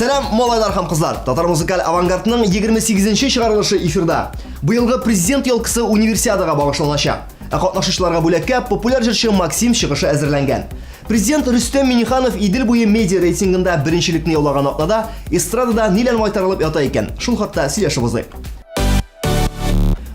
Сәлам, малайлар һәм кызлар. Татар музыкаль авангардының 28-нче чыгарылышы эфирда. Быелгы президент елкысы универсиадага багышланачак. Катнашучыларга бүләккә популяр җырчы Максим чыгышы әзерләнгән. Президент Рөстәм Миңнеханов Идел буе медиа рейтингында беренчелекне яулаган атнада эстрадада ниләр майтарылып ята икән? Шул хакта сөйләшеп узыйк.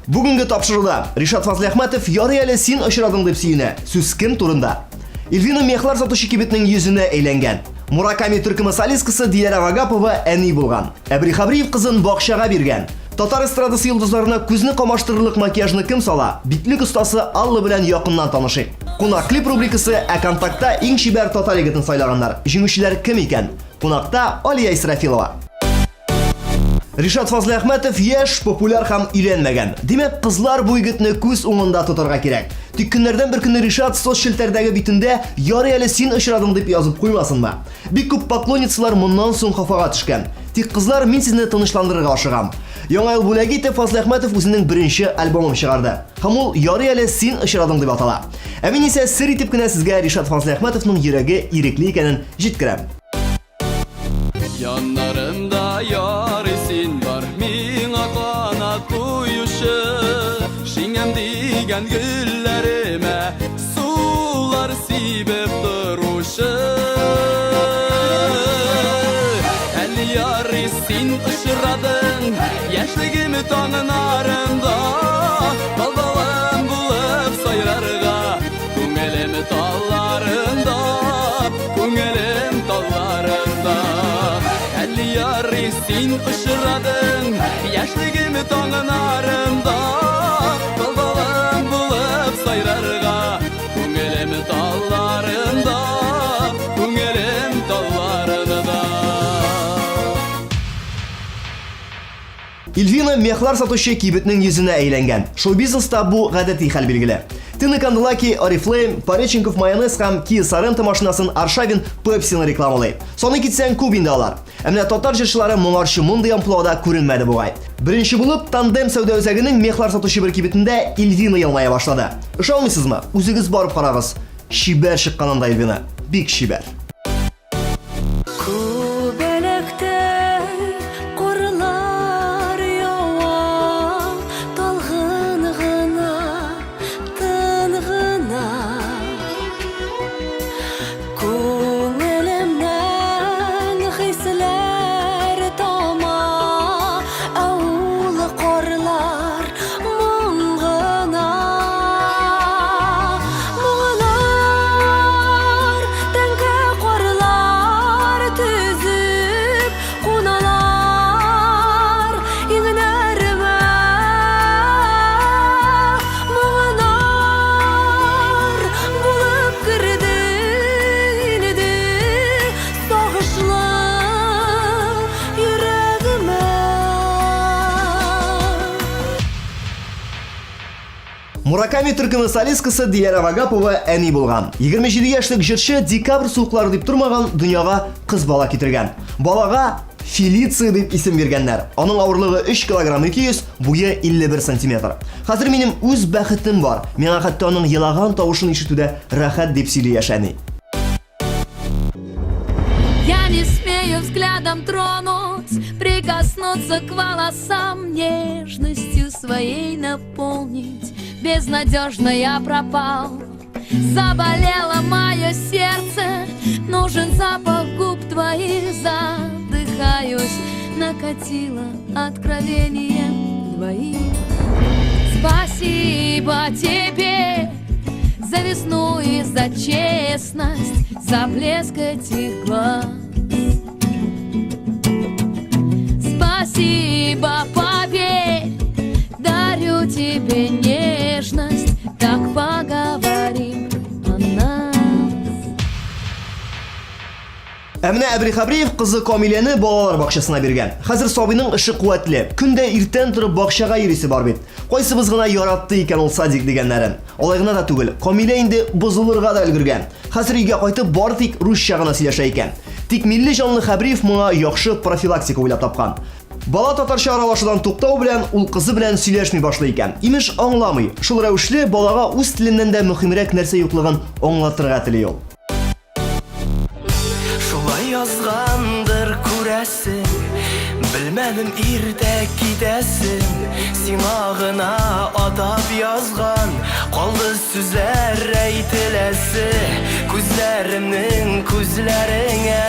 Бүгенге тапшыруда Ришат Фазлыахматов ярый әле син очрадың дип сөенә. Сүз кем турында? Эльвина мехлар сатучы кибетнең йөзенә әйләнгән. Мураками төркеме солисткасы Диләрә Вагапова әни булган. Әбри Хабриев кызын бакчага биргән. Татар эстрадасы йолдызларына күзне камаштырырлык макияжны кем сала? Битлек остасы Алла белән якыннан танышыйк. Кунак клип рубрикасы «Контактта иң шибәр татар егетен сайлаганнар». Җиңүчеләр кем икән? Кунакта Алия Исрафилова. Ришат Фазлыахматов яшь, популяр һәм өйләнмәгән. Димәк, кызлар бу егетне күз уңында тотарга кирәк. Тик көннәрдән бер көнне Ришат соцшелтәрдәге битендә ярый әле син очрадың дип язып куймасынмы? Бик күп поклонницалар моннан соң хафага төшкән. Тик кызлар, мин сезне тынычландырырга ашыгам. Яңа ел бүләге итеп Фазлыахматов үзенең беренче альбомын чыгарды. Һәм ул ярый әле син очрадың дип атала. Ә мин исә сер итеп кенә сезгә Ришат Фазлыахматовның йөрәге ирекле икәнен җиткерәм. Yanlarımda yar esin var, ming'a qanat qo'yushi, shingam degan gullarime suvlar sibib turushi. Hali yar esin uchrading, yoshligim tonglarimda, balbalam bo'lib sayrarga, ko'nglim tallarimda, ko'nglim tallarimda. Yarı sin ışıradın, yaşligim tağınarımda, balbalam bulup sayrarga, ko'nglim tallarında, ko'nglim tallarında. Эльвина мехлар сатучы кибетнең йөзенә әйләнгән. Шоу-бизнеста бу гадәти хәл билгеле. Тыны Канделаки, Oriflame, Пореченков майонез һәм Kia Sorento машинасын Аршавин Pepsi-ны рекламалый. Соны китсәң күп инде алар. Әмма татар җырчылары моңарчы мондый амплуада күренмәде бугай. Беренче булып Тандем сәүдә үзәгенең мехлар сатучы бер кибетендә Эльвина елмая башлады. Ышанмыйсызмы? Үзегез барып карагыз. Шибәр чыкканында Эльвина. Бик шибәр. Мураками төркеме солисткасы Диләрә Вагапова әни булган. 27 яшьлек җырчы декабрь суыклары дип тормаган дөньяга кыз бала китергән. Балага Фелиция дип исем биргәннәр. Аның авырлыгы 3 кг 200, буе 51 см. Хәзер минем үз бәхетем бар. Миңа хәтта аның елаган тавышын ишетүдә рәхәт дип сөйли яшәни. Я не смею взглядом тронуть, прикоснуться к волосам, нежностью своей наполнить. Безнадежно я пропал, заболело мое сердце, нужен запах губ твоих, задыхаюсь, накатило откровение двоих. Спасибо тебе за весну и за честность, за блеск этих глаз. Спасибо, поверь, дарю тебе нежность, так поговорим о нас. Әмнә Әбри Хабриев кызы Камиләне балалар бакчасына биргән. Хәзер Сабыйның эше куәтле. Көндә иртән торып бакчага йөрисе бар бит. Кайсыбыз гына яратты икән ул садик дигәннәрен. Алай гына да түгел. Камилә инде бозылырга да өлгергән. Хәзер өйгә кайтып бары тик русча гына сөйләшә икән. Тик милли җанлы Хабриев моңа яхшы профилактика уйлап тапкан. Бала татарча аралашудан туктау белән ул кызы белән сөйләшми башлый икән. Имеш аңламый. Шул рәвешле балага үз теленнән дә мөһимрәк нәрсә юклыгын аңлатырга тели ул. Şulay yazgandır күрәсең, bilmedim irde gidesin. Simağına adab yazgan, kaldı süzler eytilesi. Күзләремнең күзләреңә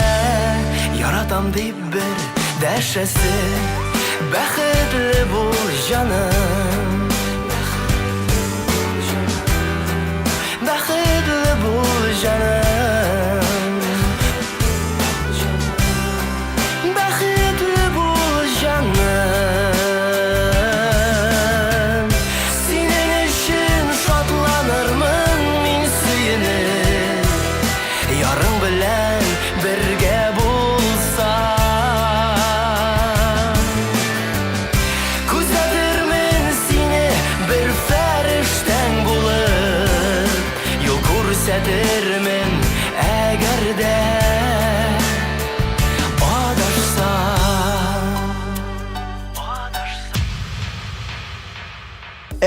яратам дип bir дәшәсе. Бәхетле бул җаным, бәхетле бул җаным, бәхетле бул җаным. Синең өчен шатланырмын мин сөенеп, ярың белән бергә булсам. Күзәтермен сине бер фәрештәң булып, юл күрсәтермен әгәр дә адашсам.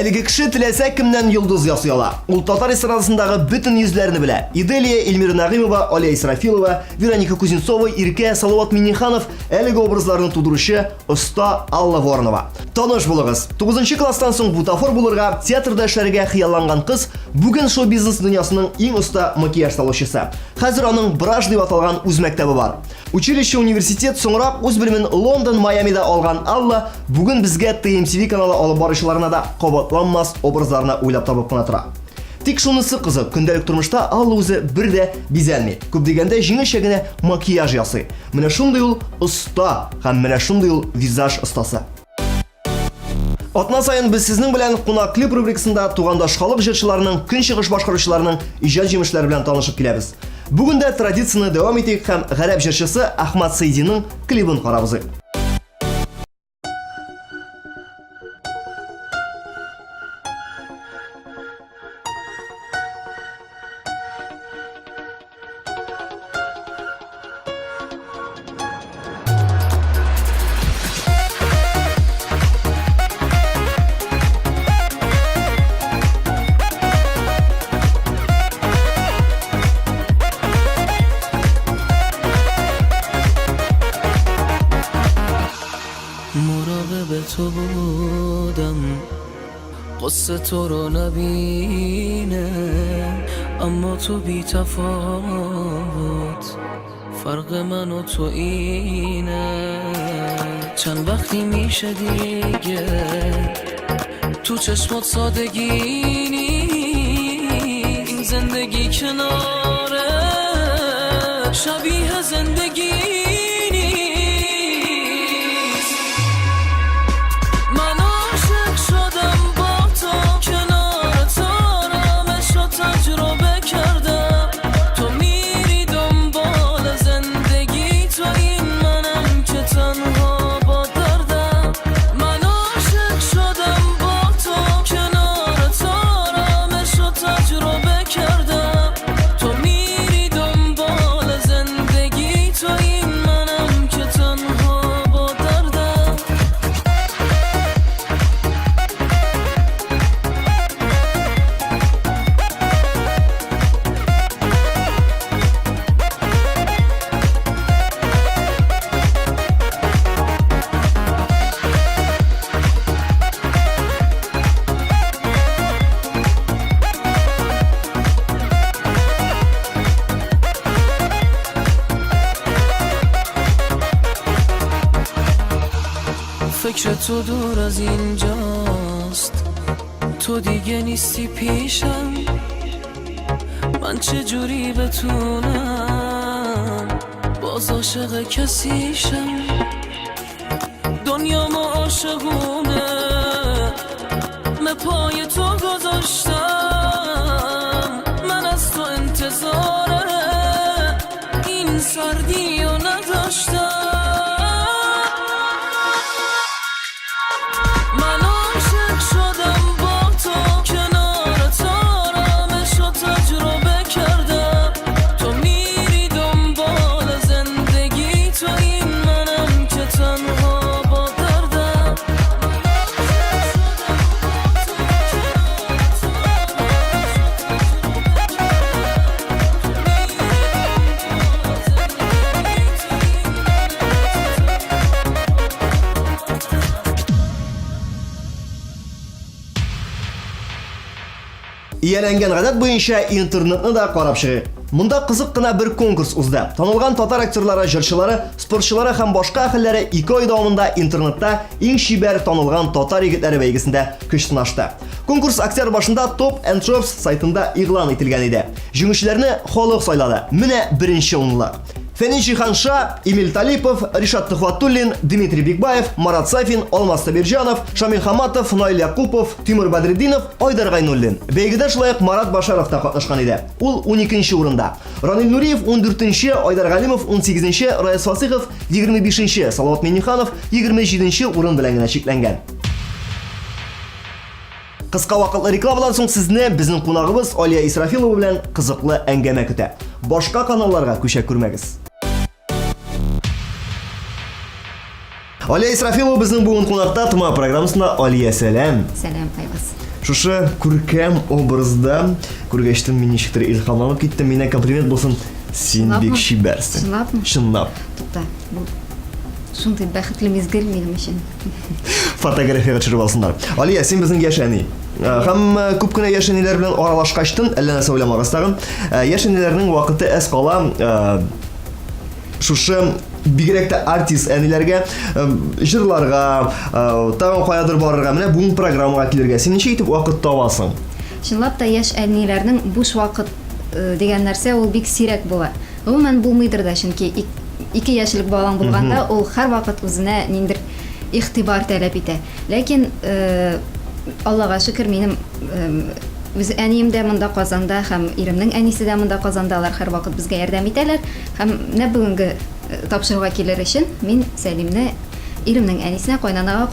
Әлеге кеше теләсә кемнән йолдыз ясый ала. Ул татар эстрадасындагы бөтен йөзләрне белә. Иделия, Эльмира Нагыймова, Алия Исрафилова, Вероника Кузнецова, Иркә Салават Минниханов әлеге образларны тудыручы оста Алла Воронова. Таныш булыгыз. 9 класстан соң бутафор булырга, театрда эшләргә хыялланган кыз бүген шоу-бизнес дөньясының иң оста макияж салучысы. Хәзер аның Браш дип аталган үз мәктәбе бар. Училище, университет, соңрак үз белемен Лондон, Майамида алган Алла бүген безгә TMTV каналы алып баручыларына да кабатланмас образларны уйлап табып кына тора. Тик шунысы кызык, көндәлек тормышта Алла үзе бер дә бизәнми. Күп дигәндә җиңелчә генә макияж ясый. Менә шундый ул оста һәм менә шундый ул визаж остасы. Атна сайын без сезнең белән кунак клип рубрикасында тугандаш халык җырчыларының, көнчыгыш башкаручыларының иҗат җимешләре белән танышып киләбез. Бүген дә традицияны дәвам итик һәм гарәп җырчысы Ахмад Саидиның клибын карабыз. مراقب تو بودم قصه تو رو نبینه اما تو بی تفاوت فرق من و تو اینه چند وقتی میشه دیگه تو چشمات سادگی نیست این زندگی کناره شبیه زندگی فکر تو دور از اینجاست تو دیگه نیستی پیشم من چجوری بتونم باز عاشق کسیشم دنیا ما عاشقونه من پای تو گذاشتم من از تو انتظار این سردی رو نداشتم Ияләнгән гадәт буенча интернетны да карап чыгыйк. Монда кызык кына бер конкурс узды. Танылган татар актерлары, җырчылары, спортчылары һәм башка әһелләре 2 ай дәвамында интернетта иң шибәр танылган татар егетләре бәйгесендә көч сынашты. Конкурс октябрь башында Top and Jobs сайтында игълан ителгән иде. Җиңүчеләрне халык сайлады. Менә беренче унлык. Фәни Җиһанша, Эмиль Талипов, Ришат Төхвәтуллин, Дмитрий Бикбаев, Марат Сафин, Алмаз Табирҗанов, Шамил Хаматов, Наил Якупов, Тимур Бадретдинов, Айдар Гайнуллин. Бәйгедә шулай ук Марат Башаров та катнашкан иде. Ул 12нче урында. Ранил Нуриев 14нче, Айдар Галимов 18нче, Раис Фасихов 25нче, Салават Миңнеханов 27нче урын белән генә чикләнгән. Кыска вакытлы рекламадан соң сезне безнең кунагыбыз Алия Исрафилова белән кызыклы әңгәмә көтә. Башка каналларга күчә күрмәгез. Алия Исрафилова безнең бүген кунакта Тыма программасында. Алия, сәлам. Сәлам, Айваз. Шушы күркәм образда күргәчтен мин ничектер илһамланып киттем. Мине комплимент булсын. Син бик шибәрсең. Чынлапмы? Чынлап. Тукта. Бу шундый бәхетле мизгел минем өчен. Фотография төшереп алсыннар. Алия, син безнең яшәни. Һәм күп кенә яшәниләр белән аралашкачтын, әллә нәрсә уйламагыз. Яшәниләрнең вакыты әз кала. Шушы бигрәк тә артист әниләргә җырларга, тагын каядыр барырга, менә бүген программага килергә. Син ничә итеп вакыт табасың? Чынлап та яшь әниләрнең буш вакыт дигән нәрсә ул бик сирәк була. Гомумән булмыйдыр да, чөнки 2 яшьлек балаң булганда ул һәрвакыт үзенә ниндер игътибар таләп итә. Ләкин Аллага шөкер, минем үз әнием дә монда Казанда һәм иремнең әнисе дә монда Казандалар, һәрвакыт безгә ярдәм итәләр. Һәм менә бүгенге тапшыруга килер өчен мин Сәлимне иремнең әнисенә кайнанага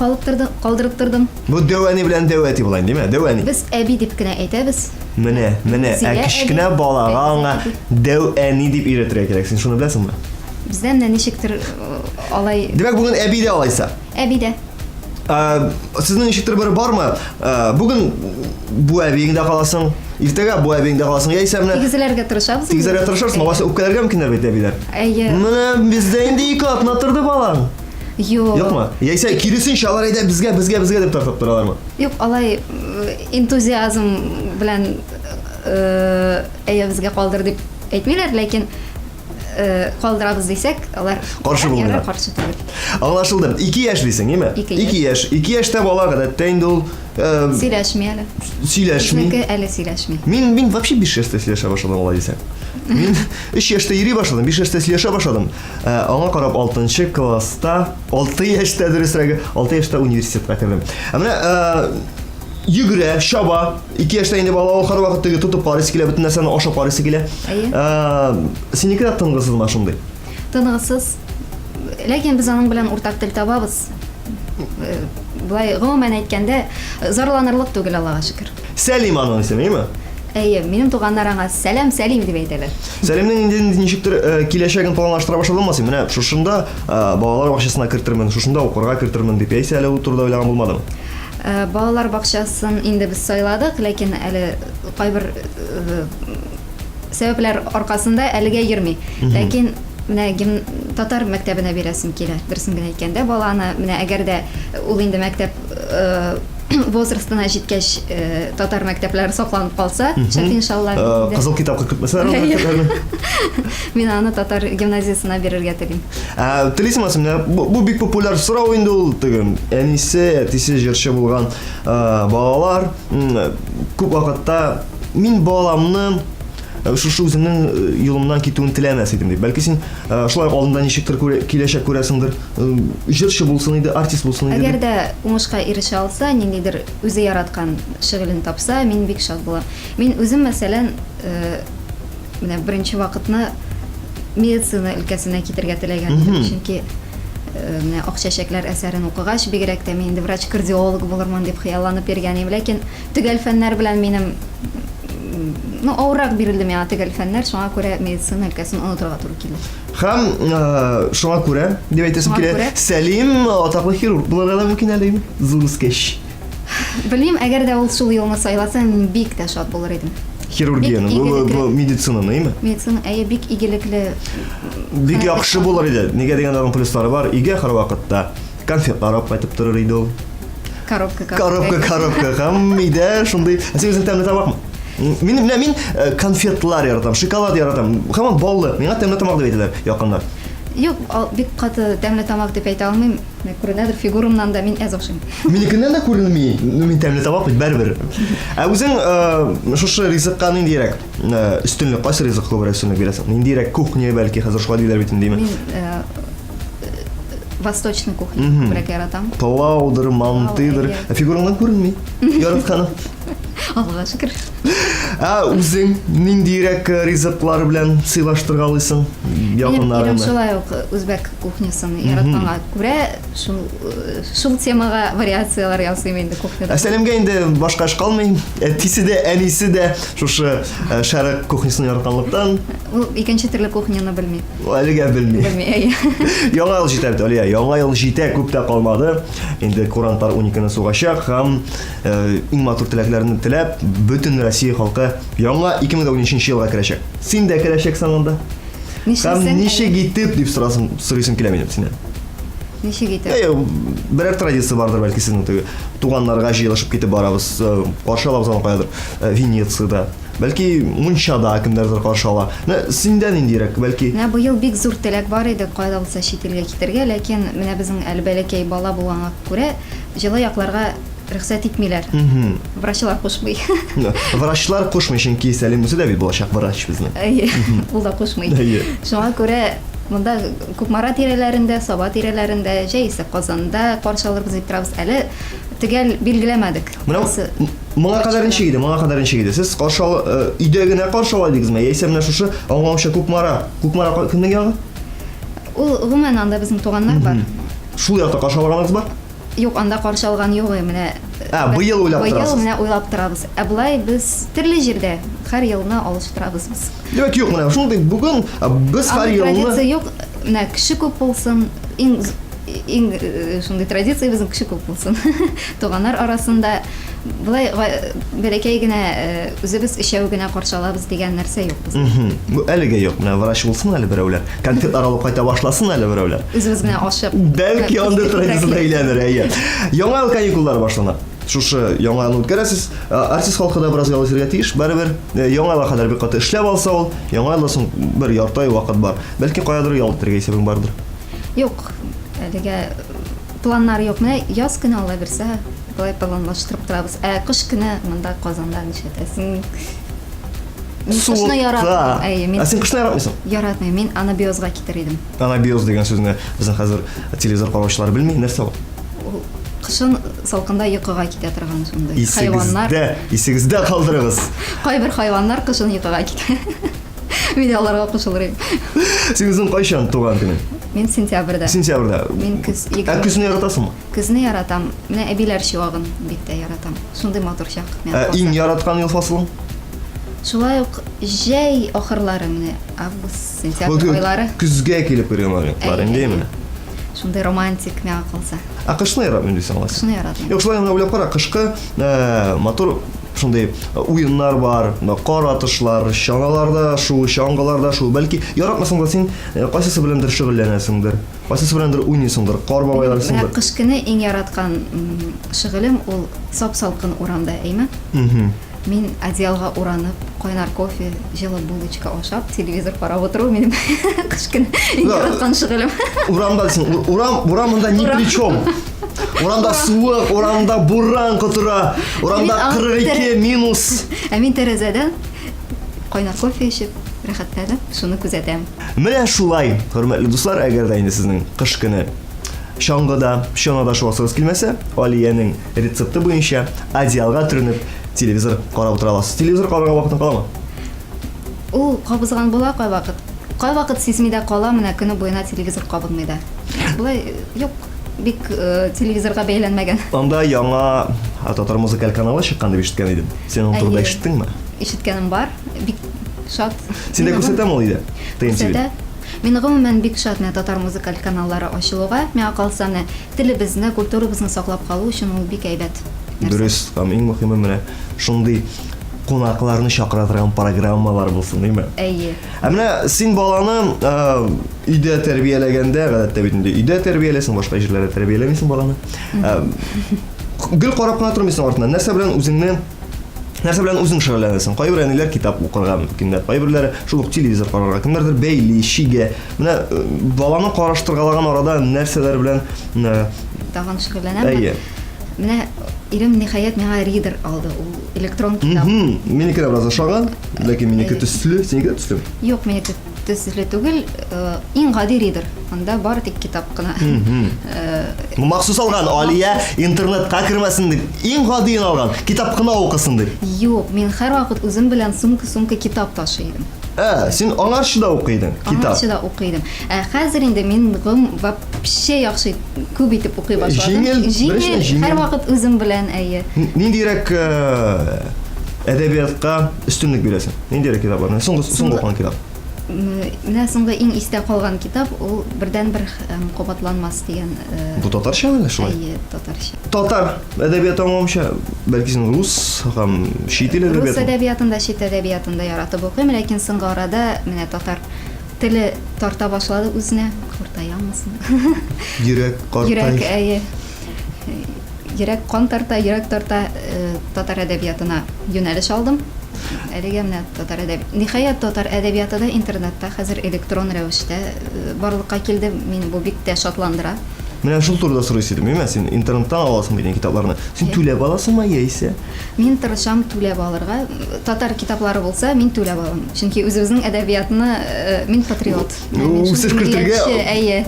калдырып тордым. Бу дәвәни белән дәвәти була инде, дәвәни. Без әби дип кенә әйтәбез. Менә, кечкенә балага аңа дәвәни дип өйрәтергә кирәк. Син шуны беләсеңме? Бездән дә ничектер алай. Димәк, бүген әби дә алайса. Әби дә. Сезнең ничектер бер бармы? Бүген бу әбиеңдә каласың, иртәгә бу әбиеңдә каласың, яисә менә Тигезләргә тырышабыз. тигезләргә тырышырсың, абасы үпкәләргә мөмкиннәр бит әбиләр. Әйе. Менә бездә инде 2 атна торды балаң. Юк. Юкмы? Яисә киресенчә алар әйдә безгә дип тартып торалармы? Юк, алай энтузиазм белән әйе безгә калдыр дип әйтмиләр, ләкин калдырабыз дисәк, алар Каршы булмыйлар. Каршы түгел. Аңлашылды. 2 яшь дисең, яме? 2 яшь. 2 яшьтә бала гадәттә инде ул Сөйләшми әле. сөйләшми. Безнеке әле сөйләшми. Мин вообще 5 яшьтә сөйләшә башладым, алай дисәң. Мин 3 яшьтә йөри башладым, 5 яшьтә сөйләшә башладым. Аңа карап 6нчы класста, 6 яшьтә дөресрәге, 6 яшьтә университетка кердем. Менә йөгерә, шаба, 2 яшьтә инде бала ул һәрвакыт теге тотып карыйсы килә, бөтен нәрсәне ашап карыйсы килә. Синеке дә тынгысызмы шундый? Тынгысыз. Ләкин без аның белән уртак тел табабыз. Булай гомумән әйткәндә зарланырлык түгел, Аллага шөкер. Сәлим аның исеме? Әйе, минем туганнар аңа сәлам Сәлим дип әйтәләр. Сәлимнең инде ничектер киләчәген планлаштыра башладымы син? Менә шушында балалар бакчасына керттермен, шушында укырга керттермен дип әйтсә, әле ул турыда уйлаган булмадымы? Балалар бакчасын инде без сайладык, ләкин әле кайбер сәбәпләр аркасында әлегә йөрми. Ләкин менә татар мәктәбенә бирәсем килә. Дөресен генә әйткәндә, баланы менә әгәр дә ул инде мәктәп возрастына җиткәч татар мәктәпләре сакланып калса, шәт иншалла. Кызыл китапка кертмәсәләр, мин аны татар гимназиясына бирергә телим. Телисеңме, менә бу бик популяр сорау инде ул, әнисе, әтисе җырчы булган балалар күп вакытта мин баламны шушы үземнең юлымнан китүен теләмәс идем дип. Бәлки син шулай алдында ничектер киләчәк күрәсеңдер, җырчы булсын иде, артист булсын иде. Әгәр дә уңышка ирешә алса, ниндидер үзе яраткан шөгылен тапса, мин бик шат булам. Мин үзем мәсәлән менә беренче вакытны медицина өлкәсенә китергә теләгән идем, чөнки менә Акчәчәкләр әсәрен укыгач, бигрәк тә мин инде врач-кардиолог булырмын дип хыялланып йөргән идем, ләкин төгәл фәннәр белән минем авыррак бирелде миңа төгәл фәннәр, шуңа күрә медицина өлкәсен онытырга туры килде. Һәм шуңа күрә, дип әйтәсем килә, Сәлим атаклы хирург булырга да мөмкин әле, зур үскәч. Белмим, әгәр дә ул шул юлны сайласа, мин бик тә шат булыр идем. Хирургияны, бу медицинаны, әйме? Медицина бик игелекле. Бик яхшы булыр иде. Нигә дигән плюслары бар? Игә һәрвакытта конфетлар алып кайтып торыр иде ул. Коробка. Һәм идә шундый. Син үзең тәмле табакмы? Мин конфетлар яратам, шоколад яратам. Һәм баллы. Миңа тәмле тамак дип әйтәләр якыннар. Юк, бик каты тәмле тамак дип әйтә алмыйм. Күренәдер фигурамнан да мин әз охшыйм. Минекеннән дә күренми. Мин тәмле тамак бит бәрбер. Ә үзең шушы ризыкка ниндирәк өстенлек, кайсы ризык күбрәк өстенлек бирәсең? Ниндирәк кухня бәлки хәзер шулай диләр бит инде. Мин восточный кухня күбрәк яратам. Палаудыр, мантыдыр. Фигураңнан күренми. Яратканым. Аллага шөкер. Үзең ниндирәк ризыклар белән сыйлаштыргалыйсың Ирем якыннарыңны? шулай ук үзбәк кухнясын яратканга күрә шул темага вариациялар ясыйм инде кухняда. Сәлемгә инде башка эш калмый. Әтисе дә, әнисе дә шушы шәрык кухнясын яратканлыктан Ул икенче төрле кухняны белми. әлегә белми. Белми. Яңа ел җитә бит, Алия. Яңа ел җитә, күп тә калмады. Инде курантар 12-не сугачак һәм иң матур теләкләрне теләп, бөтен Россия халкы яңа 2013 елга керәчәк. Син дә керәчәксең анда. Һәм ничек итеп дип сорыйсың килә минем синнән. Ничек итеп? Берәр традиция бардыр бәлки сезнең теге туганнарга җыелышып китеп барабыз, каршы алабыз аны каядыр, Венециядә. Бәлки Мунчада кемдердер каршы ала. Синдә ниндирәк бәлки? Менә бу ел бик зур теләк бар иде, кайда булса чит илгә китәргә, ләкин менә безнең әлбәләкәй бала булганга күрә җылы якларга рөхсәт итмиләр. Врачлар кушмый. Врачлар кушмый, чөнки Сәлим үзе дә бит булачак врач безнең. Ул да кушмый. Әйе. Шуңа күрә монда Күкмара тирәләрендә, Саба тирәләрендә, җәйсе Казанда каршы алырбыз дип торабыз. Әле төгәл билгеләмәдек. Моңа кадәр ничек иде? Моңа кадәр ничек иде? Сез каршы өйдә генә каршы алыйдыгызмы? Яисә менә шушы аңлаучы Күкмара кемнең ягы? Ул гомумән анда безнең туганнар бар. Шул якта каршы алганыгыз бар? Юк, анда каршы алган юк, менә быел уйлап торабыз. Быел менә уйлап торабыз. Ә булай без төрле җирдә һәр елны алыштырабыз без. Димәк, юк менә шундый бүген без һәр Традиция елны юк, менә кеше күп булсын, иң шундый традиция безнең кеше күп булсын. Туганнар арасында булай бәләкәй генә үзебез ишәү генә каршы алабыз дигән нәрсә юк безнең. Бу әлегә юк. Менә врач булсын әле берәүләр. Конфет аралап кайта башласын әле берәүләр. Үзебез генә ашып. Бәлки анда традиция әйләнер, әйе. Яңа ел каникуллары башлана. Шушы яңа елны үткәрәсез. Артист халкы да бераз ялышырга тиеш. Бәрабер яңа елга кадәр бик каты эшләп алса ул, яңа елда соң бер ярты ай вакыт бар. Бәлки каядыр ял итәргә исәбең бардыр. Юк, әлегә планнар юк. Менә яз көне алла берсә, булай планлаштырып торабыз. Ә кыш көне монда Казанда нишәтәсең? Мин кышны яратмыйм. Әйе, мин. Син кышны яратмыйсың? Яратмыйм. Мин анабиозга китер идем. Анабиоз дигән сүзне безнең хәзер телевизор караучылар белми. Нәрсә ул? Кышын салкында йокыга китә торган шундый хайваннар. Исегездә калдырыгыз. Кайбер хайваннар кышын йокыга китә. Мин аларга кушылырым. Син үзең кайчан туган көне? Мин сентябрьдә. Сентябрьдә. Мин Көзне яратасыңмы? Көзне яратам. Менә әбиләр чуагын бик тә яратам. Шундый матур чак. Иң яраткан ел фасылың? Шулай ук җәй ахырлары менә август, сентябрь айлары. Күзгә килеп кергән инде. Шундый романтик миңа калса. Кышны яратмыйм дисең аласың. Кышны яратмыйм. Юк, шулай гына уйлап кара, кышкы матур шундый уеннар бар, кар атышлар, чаңаларда, чаңгыларда, бәлки яратмасаң да син кайсысы беләндер шөгыльләнәсеңдер, кайсысы беләндер уйныйсыңдыр, кар бабайларсыңдыр. Кыш көне иң яраткан шөгылем ул сап-салкын урамда, әйме? Мин одеялга уранып, кайнар кофе, җылы булочка ашап, телевизор карап отыру минем кыш көне иң яраткан шөгылем. Урамда син, урамында ни при чем? Урамда суык, урамда буран котыра, урамда 42 минус. Ә мин тәрәзәдән кайнар кофе эчеп, рәхәтләнеп, шуны күзәтәм. Менә шулай, хөрмәтле дуслар, әгәр дә инде сезнең кыш көне чаңгыда, чанада шуасыгыз килмәсә, Алиянең рецепты буенча одеялга төренеп телевизор карап утыра аласыз. Телевизор карарга вакытың каламы? Ул кабызган була кайвакыт. Кайвакыт сизмидә кала, менә көне буена телевизор кабынмый да. Булай юк, бик телевизорга бәйләнмәгән. Анда яңа татар музыкаль каналы чыккан дип ишеткән идем. Сен аны турыда ишеттеңме? Ишеткәнем бар. Бик шат. Син дә күрсәтәм ул иде. Күрсәтә. Мин гомумән бик шат татар музыкаль каналлары ачылуга, миңа калса телебезне, культурабызны саклап калу өчен ул бик әйбәт. Дөрес, һәм иң мөһиме менә шундый кунакларны чакыра торган программалар булсын, димме? Әйе. Ә менә син баланы өйдә тәрбияләгәндә, гадәттә бит инде өйдә тәрбияләсең, башка җирләрдә тәрбияләмисең баланы. Гел карап кына тормыйсың артыннан. Нәрсә белән үзеңне Нәрсә белән үзең шөгыльләнәсең? Кайбер әниләр китап укырга мөмкиннәр, кайберләре шул ук телевизор карарга, кемнәрдер бәйли, шигә. Менә баланы караштыргалаган арада нәрсәләр белән Тагын шөгыльләнәм. әйе. Менә ирем ниһаять миңа ридер алды. Ул электрон китап. Минеке дә бераз ошаган, ләкин минеке төсле, синеке төсле. Юк, минеке төсле түгел, иң гади ридер. Анда бары тик китап кына. Махсус алган Алия интернетка кирмәсен дип, иң гадиен алган, китап кына укысын дип. Юк, мин һәрвакыт үзем белән сумка китап ташыйдым. Син аңарчы да укыйдың, китап. Аңарчы да укыйдым. Хәзер инде мин вообще яхшы күп итеп укый башладым. Җиңел. Һәрвакыт үзем белән әйе. Ниндирәк әдәбиятка өстенлек бирәсең? Ниндирәк китапларны? Соңгы укыган китап. Менә соңгы иң истә калган китап ул бердән-бер кабатланмас дигән. Бу татарча мы шулай? Әйе, татарча. Татар әдәбияты аңламыйча, бәлки син рус һәм чит ил Рус әдәбияты. әдәбиятында, чит әдәбиятында яратып укыйм, ләкин соңгы арада менә татар теле тарта башлады үзенә. Картаямысың? Йөрәк Йөрәк, картай. әйе. Йөрәк кан тарта, йөрәк тарта татар әдәбиятына юнәлеш алдым. Әлегә менә татар ниһаять татар әдәбияты да интернетта хәзер электрон рәвештә барлыкка килде. Мине бу бик тә шатландыра. Менә шул турыда сорыйсы идем. Менә син интернеттан аласың дигән китапларны. Син түләп аласыңмы яисә? Мин тырышам түләп алырга. Татар китаплары булса, мин түләп алам. Чөнки үзебезнең әдәбиятны мин патриот. Үсеш кертергә. Әйе.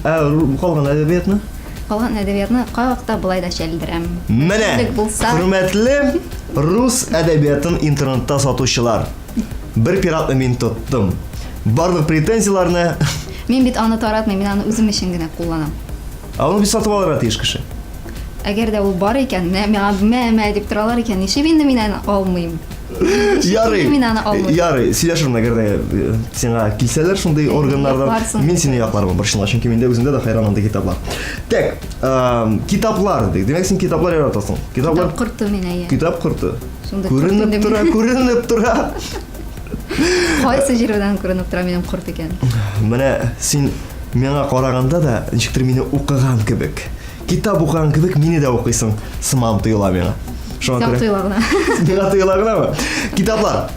Калган әдәбиятны? Калган әдәбиятны кайвакта былай да шәлдерәм. Менә, булса, хөрмәтле рус әдәбиятын интернетта сатучылар. Бер пиратны мин тоттым. Барлык претензияларны мин бит аны таратмыйм, мин аны үзем өчен генә кулланам. аны бит сатып алырга тиеш кеше. Әгәр дә ул бар икән, мә дип торалар икән, ничек инде мин аны алмыйм? Ярый. Мин аны алмыйм. Ярый, сөйләшәм әгәр дә сиңа килсәләр шундый органнардан, Якларсың. мин сине яклармын борчына, чөнки миндә үземдә дә хайран андый китаплар. Так, китаплар дик. Демәк син китаплар яратасың. Китаплар Китап корты мин әйе. китап корты. Шундый Күренеп тора. Кайсы җирдән күренеп тора минем корт икән? Менә син миңа караганда да ничектер мине укыган кебек. Китап укыган кебек мине дә укыйсың. Сымам тоела миңа. Шуңа Китап күрә. туйлагына. Миңа тоела гынамы? Китаплар.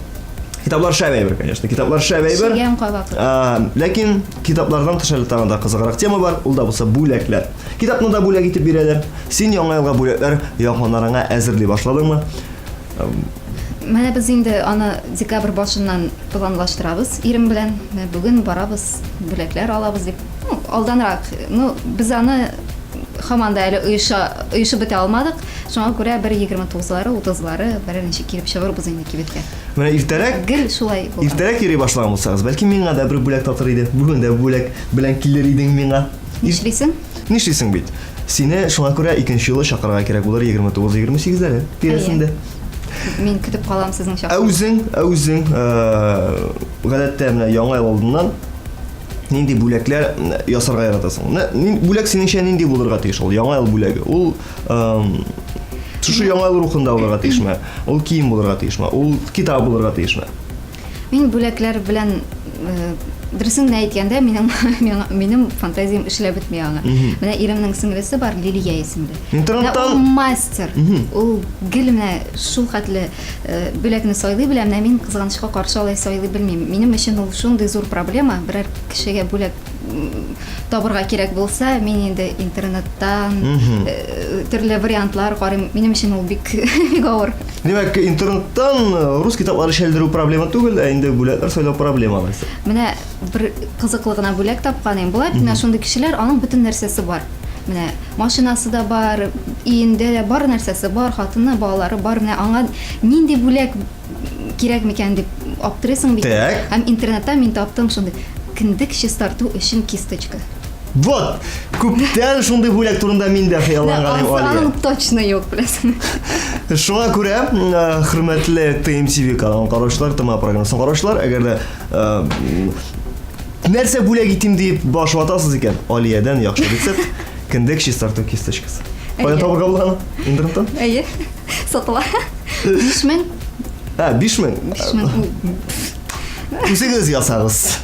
Китаплар шәп әйбер, конечно. Китаплар шәп әйбер. Шигән кайвакыт. Ләкин китаплардан тыш әле тагын да кызыграк тема бар. Ул да булса бүләкләр. Китапны да бүләк итеп бирәләр. Син яңа елга бүләкләр якыннарыңа әзерли башладыңмы? Менә без инде аны декабрь башыннан планлаштырабыз. Ирем белән бүген барабыз, бүләкләр алабыз дип. Алданрак. Без аны һаман да әле оешып бетә алмадык. Шуңа күрә 29-лары, 30-лары беренче килеп чыгарбыз инде кибеткә. Менә иртәрәк Гел шулай булды. Иртәрәк йөри башлаган булсагыз, бәлки миңа да бер бүләк татыр иде. Бүген дә бүләк белән килер идең миңа. Нишлисең? Нишлисең бит? Сине шуңа күрә икенче елы чакырырга кирәк булыр 29-28-ләре тирәсендә. Мин көтеп калам сезнең Ә үзең гадәттә менә яңа ел алдыннан нинди бүләкләр ясарга яратасың? Бүләк синеңчә нинди булырга тиеш ул? Яңа ел бүләге. Ул шушы яңа ел рухында булырга тиешме? Ул кием булырга тиешме? Ул китап булырга тиешме? Мин бүләкләр белән дөресен генә әйткәндә минем фантазиям эшләп бетми аңа. Менә иремнең сеңлесе бар, Лилия исемле. Интернеттан- Ул мастер. Ул гел менә шул хәтле бүләкне сайлый белә, менә мин кызганычка каршы алай сайлый белмим. Минем өчен ул шундый зур проблема. Берәр кешегә бүләк табырга кирәк булса, мин инде интернеттан төрле вариантлар карыйм. Минем өчен ул бик авыр. Димәк, интернеттан рус китаплары шәлдерү проблема түгел, ә инде бүләкләр сайлау проблема алайса. Менә бер кызыклы гына бүләк тапканым була. Менә шундый кешеләр, аның бөтен нәрсәсе бар. Менә машинасы да бар, өендә дә бар нәрсәсе бар, хатыны, балалары бар. Менә аңа нинди бүләк кирәк микән дип аптырыйсың бит. Так. Һәм интернетта мин таптым шундый киндек чистарту өчен кисточка. Вот, күптән шундый бүләк турында мин дә хыялланган идем. Аның точно юк, беләсең. Шуңа күрә, хөрмәтле TMTV каналын караучылар, тема программасын караучылар, әгәр дә нәрсә бүләк итим дип баш ватасыз икән, Алиядән яхшы рецепт, киндек чистарту кисточкасы. Каян табырга булган? Интернеттан? Әйе. Сатыла. 5000. 5000. 5000. Күсегез ясагыз.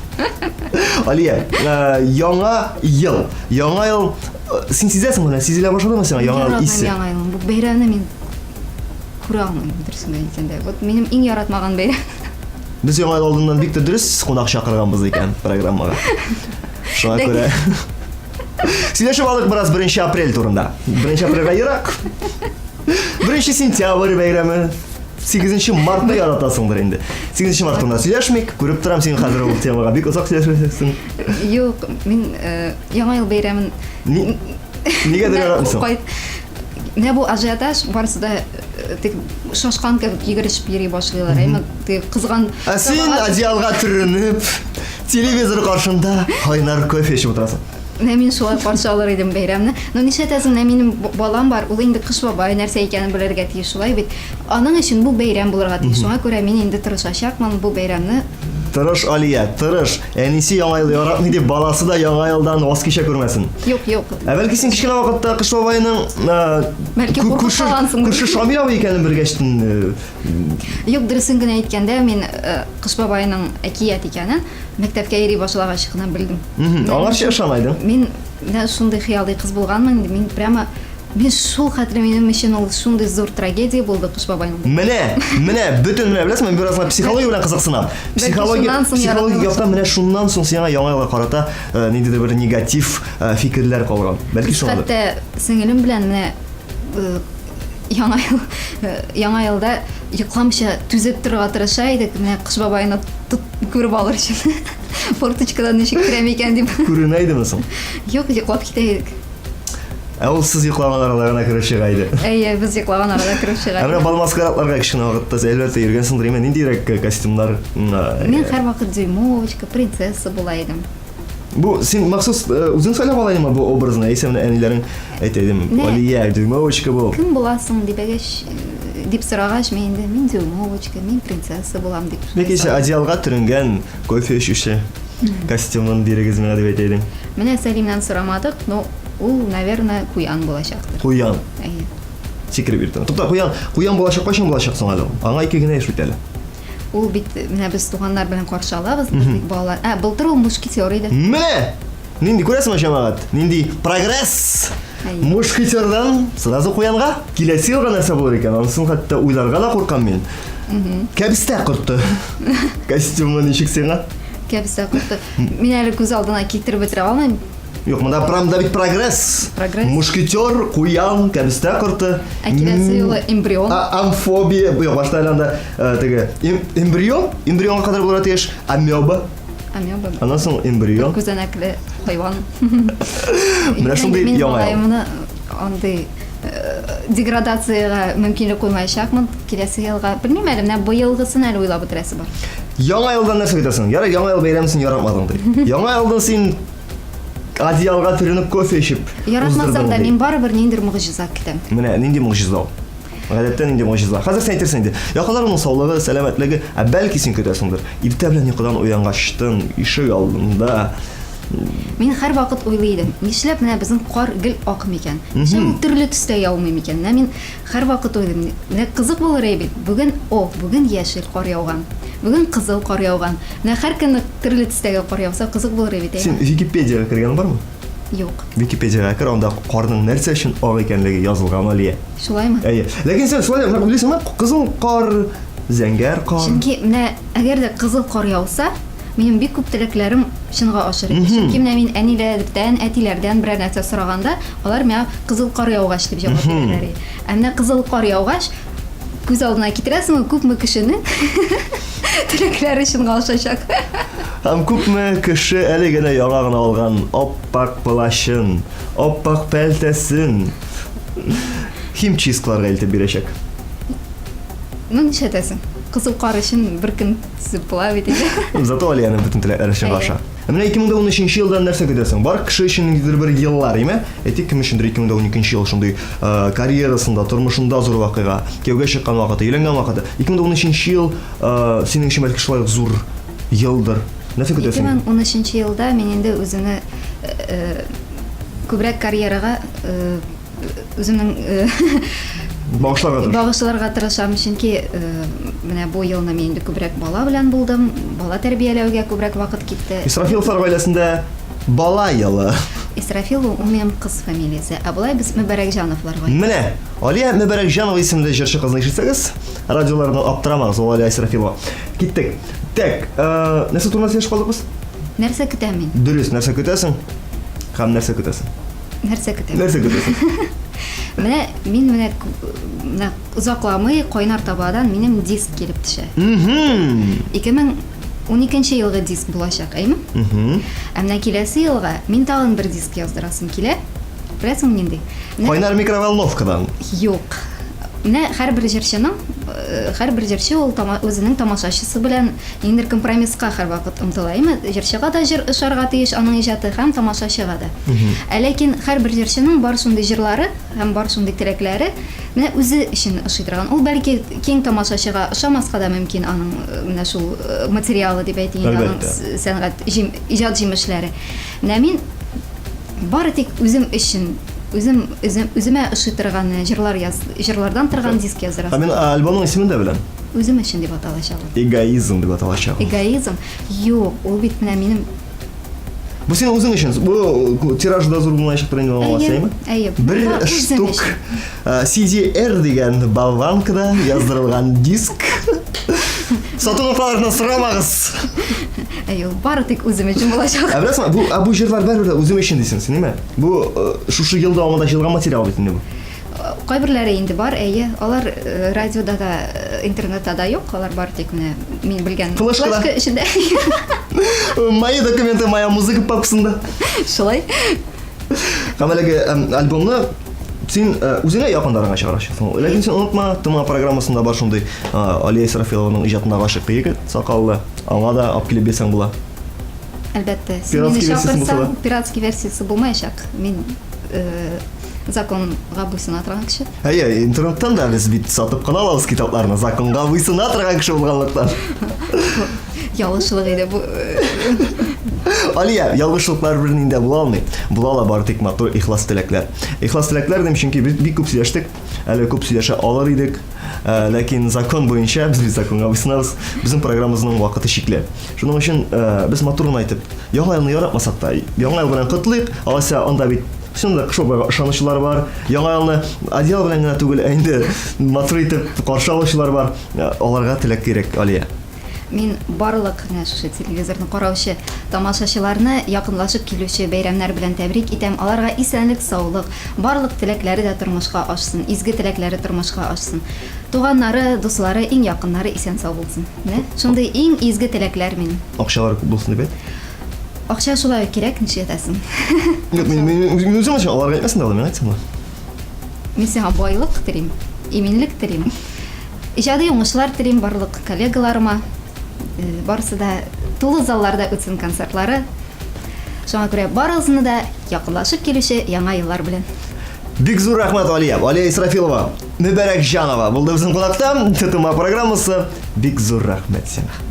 Алия, яңа ел. Яңа ел син сизәсең моны, сизелә башладымы сиңа яңа ел исе? Яңа ел. Бу бәйрәмне мин күрә алмыйм дөресен әйткәндә. Вот минем иң яратмаган бәйрәм. Без яңа ел алдыннан бик тә дөрес кунак чакырганбыз икән программага. Шуңа күрә сөйләшеп алдык бераз 1 апрель турында. 1 апрельгә ерак. 1 сентябрь бәйрәме. 8 мартта яратасыңдыр инде. 8 март турында сөйләшмик. Күреп торам син хәзер ул темага бик озак сөйләшәсең. Юк, мин яңа ел бәйрәмен Нигәдер яратмыйсың? Менә бу ажиотаж барысы да тик шашкан кебек йөгерешеп йөри башлыйлар. Әйме тик кызган. Син одеялга төренеп, телевизор каршында кайнар кофе эчеп утырасың. Менә мин шулай каршы алыр идем бәйрәмне. Но нишәтәсең, минем балам бар, ул инде кыш бабай нәрсә икәнен белергә тиеш шулай бит. Аның өчен бу бәйрәм булырга тиеш. Шуңа күрә мин инде тырышачакмын бу бәйрәмне. Тырыш Алия, тырыш. Әнисе яңа ел яратмый дип баласы да яңа елдан ваз кичә күрмәсен. Юк. Бәлки син кичкенә вакытта кыш бабайның Бәлки куркып күрше Шамил абый икәнен белгәчтен. Юк, дөресен генә әйткәндә, мин кыш бабайның әкият икәнен мәктәпкә йөри башлагач кына белдем. Аңарча ышанайдың. Мин шундый хыялый кыз булганмын, мин прямо Мен шул хәтле минем өчен ул шундый зур трагедия булды кыш бабайның. Менә бөтен беләсезме, бер разна психология белән кызыксынам. Психология яктан менә шуннан соң сиңа яңа елга карата ниндидер бер негатив фикерләр калган. Бәлки шундый. Хәтта сеңелем белән менә яңа елда йокламыйча түзеп торырга тырыша идек, менә кыш бабайны күреп алыр өчен. Форточкадан ничек керәм икән дип. Күренә идеме соң? Юк, йоклап китә идек. Ул сез йоклаган араларына кереп чыга иде. Әйе, без йоклаган арада кереп чыга. Менә балмаскаратларга кичкенә вакытта әлбәттә йөргәнсеңдер, именно ниндирәк костюмнар. Мин һәр вакыт дюймовочка, принцесса була идем. Бу син махсус үзең сайлап алайымы бу образны? Әйсәмне әниләрең әйтәдем. Алия дюймовочка бу. Кем буласың дип сорагач, мин дюймовочка, мин принцесса булам дип. Ләкин одеялга төренгән кофе эчүче костюмын бирегез менә дип әйтәдем. Менә Сәлимнән сорамадык, но ул, наверное, куян булачактыр. Куян. Әйе. Сикереп бирдем. Тукта, куян булачак кайчан булачак соң әле? Аңа 2 генә яшь бит әле. Ул бит менә без туганнар белән каршы алабыз, бик балалар. Былтыр ул мушкетер иде. Менә! Нинди күрәсеңме җәмәгать? Нинди прогресс! Мушкетердан сразу куянга киләсе елга нәрсә булыр икән? Анысын хәтта уйларга да куркам мин. Кәбестә корты. Костюмы ничек сиңа? Кәбестә корты. Мин әле күз алдына китереп бетерә алмыйм. Юк, монда правда бит прогресс. Мушкетер, куян, кәбестә корты. Киләсе елы эмбрион. Амфобия, юк, башта әлендә теге эмбрионга кадәр булырга тиеш. Амеба. Аннан соң эмбрион. Күзәнәкле хайван. Менә шундый яңа ел. Андый деградациягә мөмкинлек куймаячакмын. Киләсе елга, белмим әле, менә быелгысын әле уйлап бетерәсе бар. Яңа елдан нәрсә көтәсең? Ярый, яңа ел бәйрәмсен яратмадың ди. Яңа елдан син одеялга төренеп кофе эчеп. Яратмасам да мин барыбер ниндидер мөгъҗиза көтәм. Менә нинди мөгъҗиза? Гадәттә нинди мөгъҗиза? Хәзер син әйтерсең инде. Якыннарның саулыгы, сәламәтлеге, бәлки син көтәсеңдер. Иртә белән йокыдан уянгачтын, ишек алдында. Мин һәр вакыт уйлый идем, нишләп менә безнең кар гел ак микән? Нишләп төрле төстә яумый микән? Мин һәр вакыт уйлыйм. Менә кызык булыр бит. Бүген яшел кар яуган. Бүген кызыл кар яуган. Менә һәр көнне төрле төстәге кар яуса кызык булыр бит. Син Википедиягә кергән бармы? Юк. Википедиягә кер, анда карның нәрсә өчен ак икәнлеге язылган Алия. Шулаймы? Әйе. Ләкин син шулай беләсеңме? Кызыл кар, зәңгәр кар. Чөнки менә әгәр дә кызыл кар яуса, минем бик күп теләкләрем чынга ашыр. Чөнки менә мин әниләрдән, әтиләрдән берәр нәрсә сораганда, алар миңа кызыл кар яугач дип җавап бирәләр. Менә кызыл кар яугач, күз алдына китерәсеңме күпме кешенең теләкләре чынга ашачак. Һәм күпме кеше әле генә яңа гына алган оппак плащын, оппак пәлтәсен химчисткаларга илтеп бирәчәк. Ну нишәтәсең? Кызыл кар өчен бер көн төзеп була бит инде. Зато Алияның бөтен теләкләре чынга аша. Менә 2013 елдан нәрсә көтәсең? Бар кеше өчен ниндидер бер еллар, име? Әйтик, кем өчендер 2012 ел шундый карьерасында, тормышында зур вакыйга, кияүгә чыккан вакыты, өйләнгән вакыты. 2013 ел синең өчен бәлки шулай зур елдыр. Нәрсә көтәсең? 2013 елда мин инде үземне күбрәк карьерага үземнең багышларга тырышам, чөнки менә бу елны мин инде күбрәк бала белән булдым, бала тәрбияләүгә күбрәк вакыт китте. Исрафиловлар гаиләсендә бала елы. Исрафил ул минем кыз фамилиясе, ә болай без Мөбәрәкҗановларга. Менә, Алия Мөбәрәкҗанова исемле җырчы кызны ишетсәгез, радиоларны аптырамагыз, ул Алия Исрафилова. Киттек. Так, нәрсә турында сөйләшеп калдык без? Нәрсә көтәм мин? Дөрес, нәрсә көтәсең? Һәм нәрсә көтәсең? Нәрсә көтәм? Нәрсә көтәсең? Менә узакламый Кайнар Табадан минем диск килеп төшә. 2012 елгы диск булачак, әйме? Ә менә киләсе елга мин тагын бер диск яздырасым килә. Беләсеңме нинди? Кайнар микроволновкадан. Юк. Менә һәрбер җырчы ул үзенең тамашачысы белән ниндидер компромисска һәрвакыт омтыла. Җырчыга да җыр ышарга тиеш аның иҗаты һәм тамашачыга да. Ләкин һәрбер җырчының бар шундый җырлары һәм бар шундый теләкләре менә үзе өчен ышый торган. Ул бәлки киң тамашачыга ышамаска да мөмкин аның менә шул материалы дип әйтик, аның сәнгать иҗат җимешләре. Менә мин бары тик үзем өчен үземә ышый торган җырлардан торган диск яздырам. Мен альбомның исемен дә беләм. Үзем өчен дип аталачак. Эгоизм дип аталачак. Эгоизм? Юк, ул бит менә минем. Бу син үзең өчен. Бу тиражда зур булмаячак инде аңласа, әйме? Бер штук CDR дигән болванкада яздырылган диск. Сатулыкларны сорамагыз. Ул бары тик үзем өчен булачак. Беләсеңме, бу җырлар бәрбер үзем өчен дисең, син ниме? Бу шушы ел дәвамында җыелган материал бит инде бу. Кайберләре инде бар, алар радиода да, интернетта да юк, алар бары тик менә мин белгән флешка эчендә. Мои документы, моя музыка папкасында. Шулай. Һәм әлеге альбомны син үзеңә якындарыңа чыгарачаксың. Ләкин син онытма, Тома программасында бар шундый Алия Исрафилованың иҗатына гашык егет, сакаллы, аңа да алып килеп бирсәң була. Әлбәттә, син мине чакырсаң, пиратский версиясы булмаячак. Мин законга буйсына торган кеше. Интернеттан да без бит сатып кына алабыз китапларны, законга буйсына торган кеше булганлыктан. Ялгышлык иде бу. Алия, ялгышлыклар бернинде була алмый. Була ала бары тик матур ихлас теләкләр. Ихлас теләкләр дим, чөнки бик күп сөйләштек, әле күп сөйләшә алыр идек. Ләкин закон буенча без законга буйсынабыз. Безнең программабызның вакыты чикле. Шуның өчен без матурын айтып, яңа елны яратмасак та, яңа ел белән котлыйк. Алайса анда бит шунда ышанучылар бар. Яңа елны одеял белән генә түгел, инде матур итеп каршы алучылар бар. Аларга теләк кирәк, Алия. Мин барлык шушы телевизорны караучы тамашачыларны якынлашып килүче бәйрәмнәр белән тәбрик итәм. Аларга исәнлек, саулык, барлык теләкләре дә тормышка ашсын, изге теләкләре тормышка ашсын. Туганнары, дуслары, иң якыннары исән сау булсын. Менә шундый иң изге теләкләр минем. Акчалар булсын дип. Акча шулай кирәк, ничә әйтәсең? Мин үзем өчен аларга әйтмәсен дә алам, әйтсәң. Мин сиңа байлык телим, иминлек телим. Иҗади уңышлар телим барлык коллегаларыма. Барысы да тулы залларда үтсен концертлары. Шуңа күрә барысына да якынлашып килүче яңа еллар белән. Бик зур рәхмәт, Алия. Алия Исрафилова, Мөбәрәкҗанова булды безнең кунакта. Тома программасы. Бик зур рәхмәт сиңа.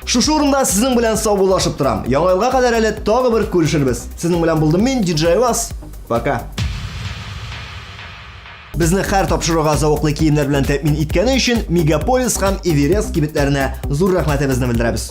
Шушы урында сезнең белән саубуллашып торам. Яңа елга кадәр әле тагы бер күрешербез. Сезнең белән булдым мин, диджей Вас. Пока. Безне һәр тапшыруга зауыклы киемнәр белән тәэмин иткәне өчен Мегаполис һәм Эверест кибетләренә зур рәхмәтебезне белдерәбез.